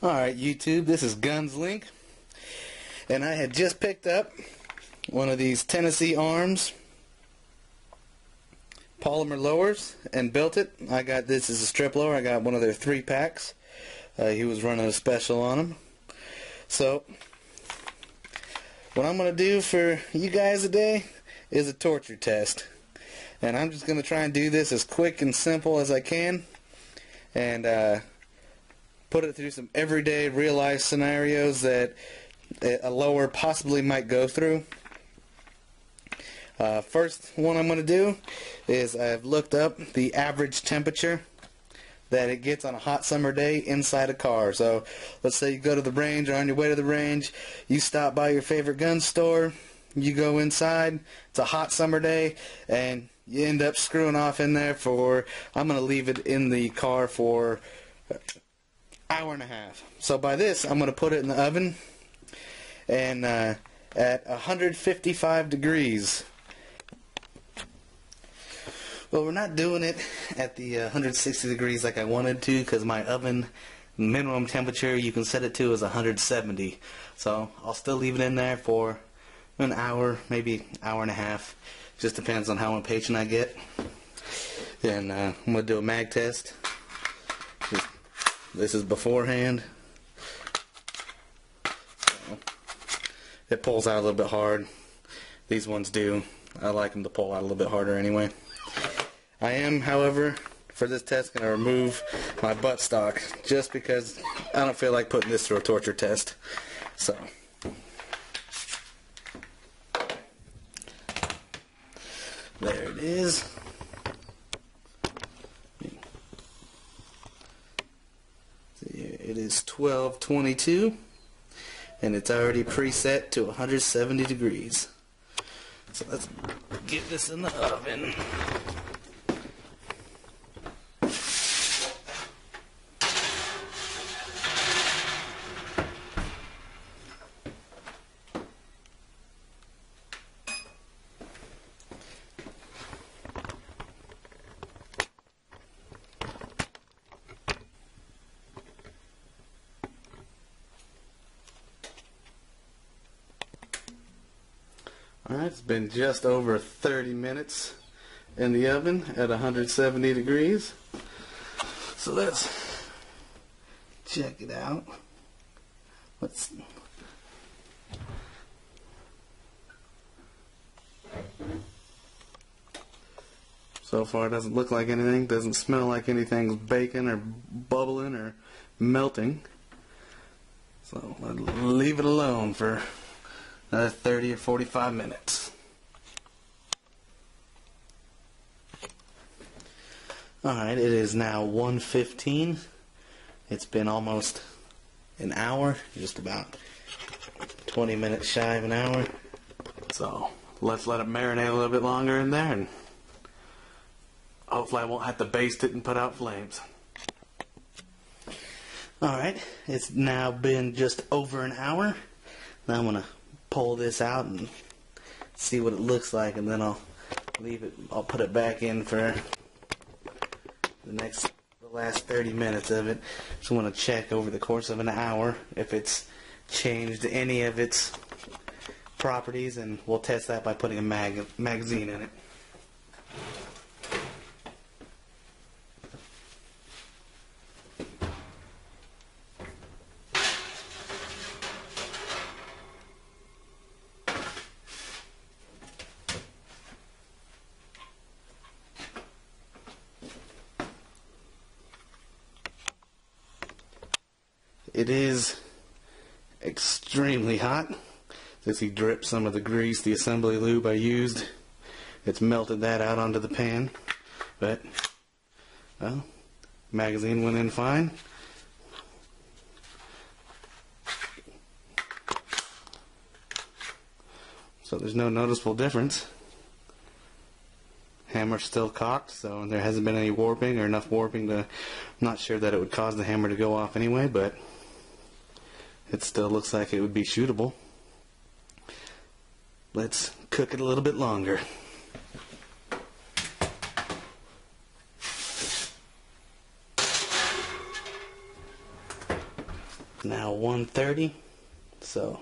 Alright YouTube, this is Gunslink, and I had just picked up one of these Tennessee Arms polymer lowers and built it. I got this as a strip lower. I got one of their 3-packs. He was running a special on them. So what I'm going to do for you guys today is a torture test, and I'm just going to try and do this as quick and simple as I can, and put it through some everyday real life scenarios that a lower possibly might go through. First one I'm going to do is I've looked up the average temperature that it gets on a hot summer day inside a car. So let's say you go to the range, or on your way to the range, you stop by your favorite gun store, you go inside, it's a hot summer day, and you end up screwing off in there for, I'm going to leave it in the car for hour and a half. So by this, I'm going to put it in the oven, and at 155 degrees. Well, we're not doing it at the 160 degrees like I wanted to, because my oven minimum temperature you can set it to is 170. So I'll still leave it in there for an hour, maybe hour and a half. Just depends on how impatient I get. And I'm going to do a mag test. This is beforehand. So it pulls out a little bit hard. These ones do. I like them to pull out a little bit harder anyway. I am, however, for this test, going to remove my buttstock just because I don't feel like putting this through a torture test. So there it is. It is 12:22, and it's already preset to 170 degrees. So let's get this in the oven. Alright, it's been just over 30 minutes in the oven at 170 degrees. So let's check it out. So far it doesn't look like anything, doesn't smell like anything's baking or bubbling or melting. So I'll leave it alone for another 30 or 45 minutes. Alright, it is now 1:15. It's been almost an hour, just about 20 minutes shy of an hour. So let's let it marinate a little bit longer in there, and hopefully I won't have to baste it and put out flames. Alright, it's now been just over an hour. Now I'm going to pull this out and see what it looks like, and then I'll leave it, I'll put it back in for the last 30 minutes of it. Just want to check over the course of an hour if it's changed any of its properties, and we'll test that by putting a magazine in it. It is extremely hot. As he dripped some of the grease, the assembly lube I used, it's melted that out onto the pan. But, well, magazine went in fine. So there's no noticeable difference. Hammer's still cocked, so there hasn't been any warping, or enough warping to, I'm not sure that it would cause the hammer to go off anyway, but it still looks like it would be shootable. Let's cook it a little bit longer. now 1:30, so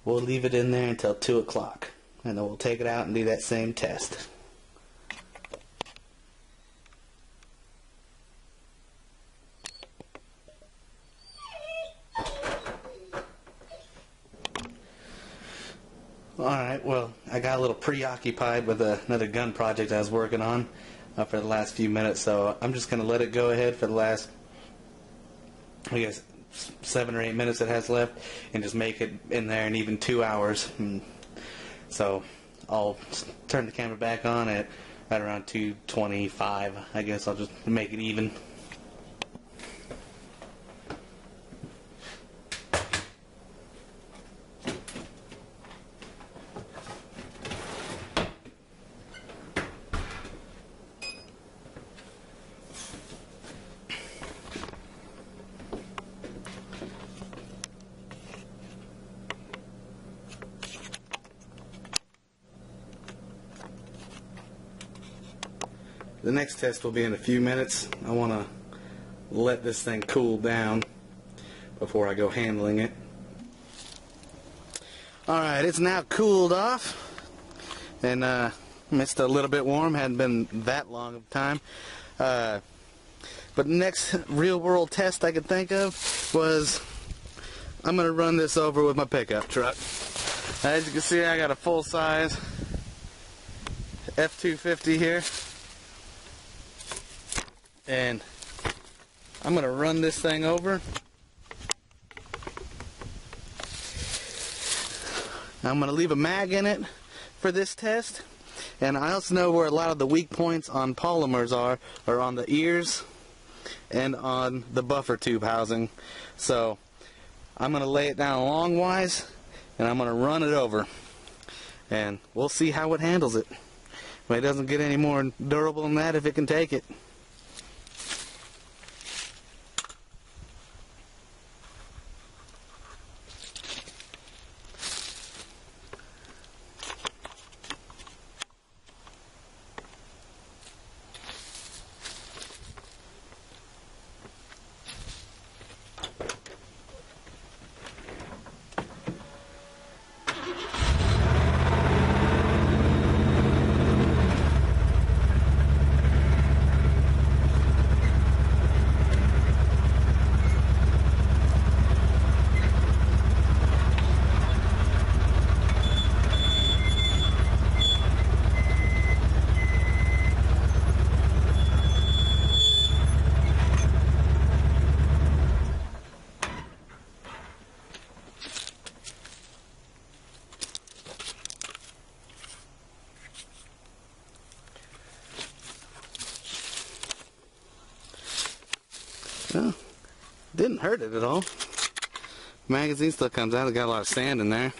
we'll leave it in there until 2 o'clock, and then we'll take it out and do that same test. Alright, well, I got a little preoccupied with another gun project I was working on for the last few minutes, so I'm just going to let it go ahead for the last, I guess, 7 or 8 minutes it has left, and just make it in there in even 2 hours. So I'll turn the camera back on at right around 2:25. I guess I'll just make it even. The next test will be in a few minutes. I want to let this thing cool down before I go handling it. Alright, it's now cooled off, and it's a little bit warm. Hadn't been that long of time. But the next real world test I could think of was I'm going to run this over with my pickup truck. As you can see, I got a full size F-250 here. And I'm going to run this thing over. I'm going to leave a mag in it for this test. And I also know where a lot of the weak points on polymers are on the ears and on the buffer tube housing. So I'm going to lay it down longwise, and I'm going to run it over. And we'll see how it handles it. If it doesn't get any more durable than that, if it can take it. Well, didn't hurt it at all. Magazine still comes out. It got a lot of sand in there.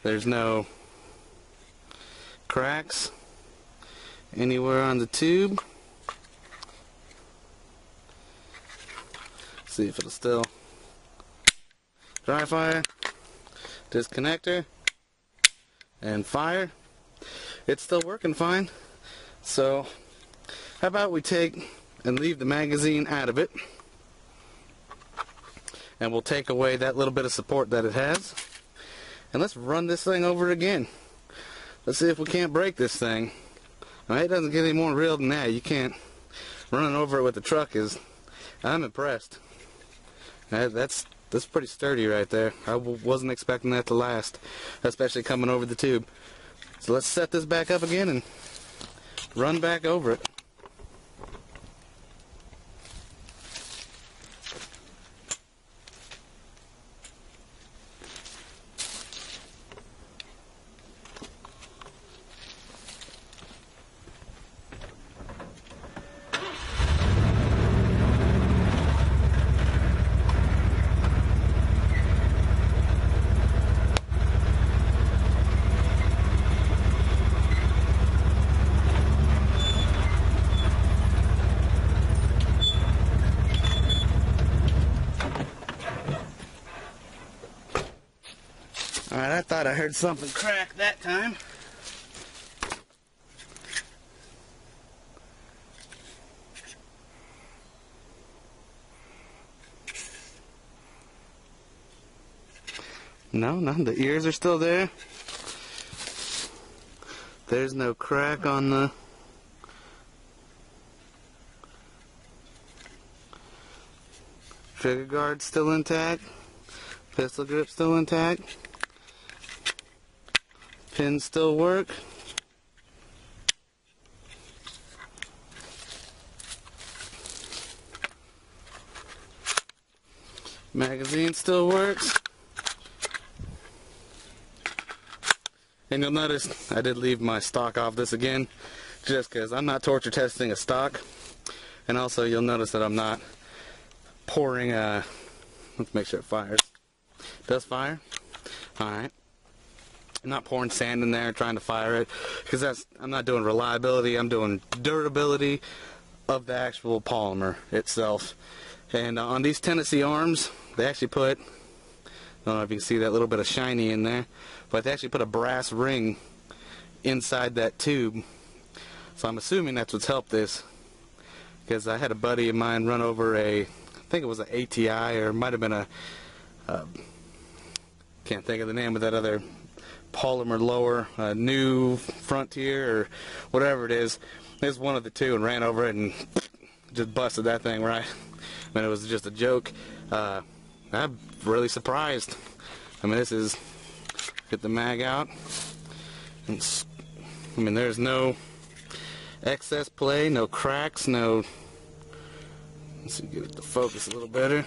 There's no cracks anywhere on the tube. See if it'll still dry fire, disconnector, and fire. It's still working fine. So how about we take and leave the magazine out of it, and we'll take away that little bit of support that it has, and let's run this thing over again. Let's see if we can't break this thing. Now, it doesn't get any more real than that. You can't. Running over it with the truck is, I'm impressed. That's pretty sturdy right there. I wasn't expecting that to last, especially coming over the tube. So let's set this back up again and run back over it. Alright, I thought I heard something crack that time. No, the ears are still there. There's no crack on the trigger guard, still intact. Pistol grip still intact. Pins still work. Magazine still works. And you'll notice I did leave my stock off this again, just because I'm not torture testing a stock. And also you'll notice that I'm not pouring, let's make sure it fires. Does fire? Alright. I'm not pouring sand in there trying to fire it, because I'm not doing reliability, I'm doing durability of the actual polymer itself. And on these Tennessee arms, they actually put, I don't know if you can see that little bit of shiny in there, but they actually put a brass ring inside that tube. So I'm assuming that's what's helped this, because I had a buddy of mine run over I think it was an ATI, or it might have been a, can't think of the name of that other polymer lower, New Frontier, or whatever it is. There's one of the two, and ran over it and just busted that thing right. I mean, it was just a joke. I'm really surprised. I mean, this is, get the mag out. And, I mean, there's no excess play, no cracks, no, let's see, get it to focus a little better.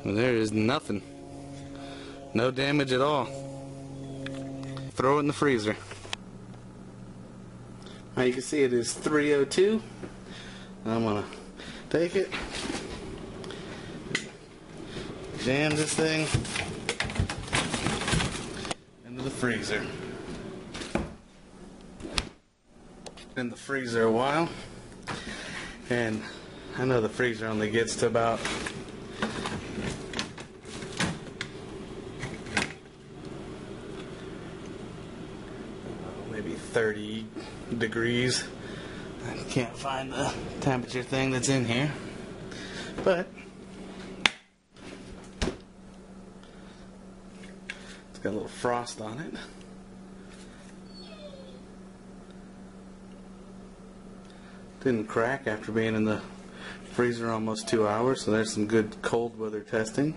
And there is nothing. No damage at all. Throw it in the freezer. Now you can see it is 302. I'm gonna take it, jam this thing into the freezer. In the freezer a while, and I know the freezer only gets to about maybe 30 degrees. I can't find the temperature thing that's in here, but it's got a little frost on it. Didn't crack after being in the freezer almost 2 hours, so there's some good cold weather testing.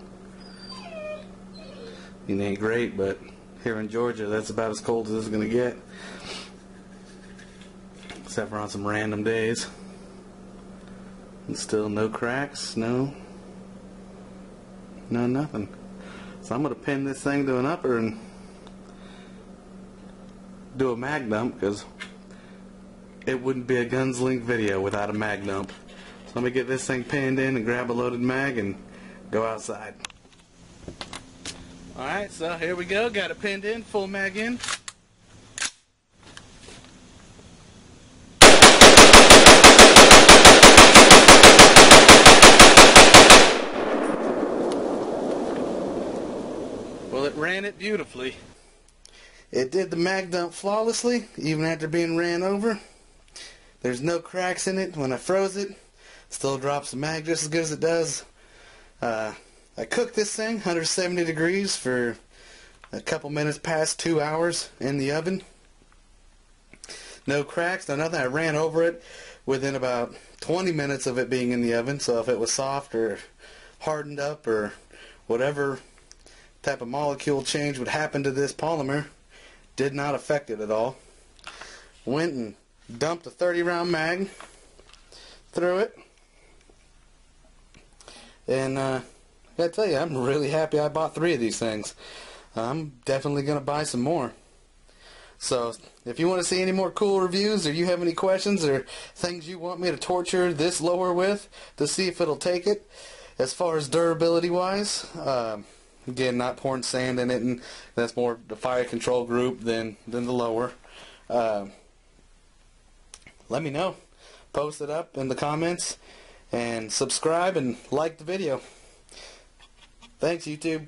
It ain't great, but here in Georgia that's about as cold as it's going to get, except for on some random days. And still no cracks, no nothing. So I'm going to pin this thing to an upper and do a mag dump, because it wouldn't be a Gunslink video without a mag dump. So let me get this thing pinned in and grab a loaded mag and go outside. Alright, so here we go. Got it pinned in, full mag in. Well, it ran it beautifully. It did the mag dump flawlessly, even after being ran over. There's no cracks in it. When I froze it, still drops the mag just as good as it does. I cooked this thing 170 degrees for a couple minutes past 2 hours in the oven. No cracks, no nothing. I ran over it within about 20 minutes of it being in the oven, so if it was soft or hardened up or whatever type of molecule change would happen to this polymer, did not affect it at all. Went and dumped a 30-round mag through it, and I gotta tell you, I'm really happy I bought 3 of these things. I'm definitely gonna buy some more. So if you want to see any more cool reviews, or you have any questions or things you want me to torture this lower with to see if it'll take it, as far as durability wise, again, not pouring sand in it, and that's more the fire control group than the lower. Let me know. Post it up in the comments, and subscribe and like the video. Thanks, YouTube.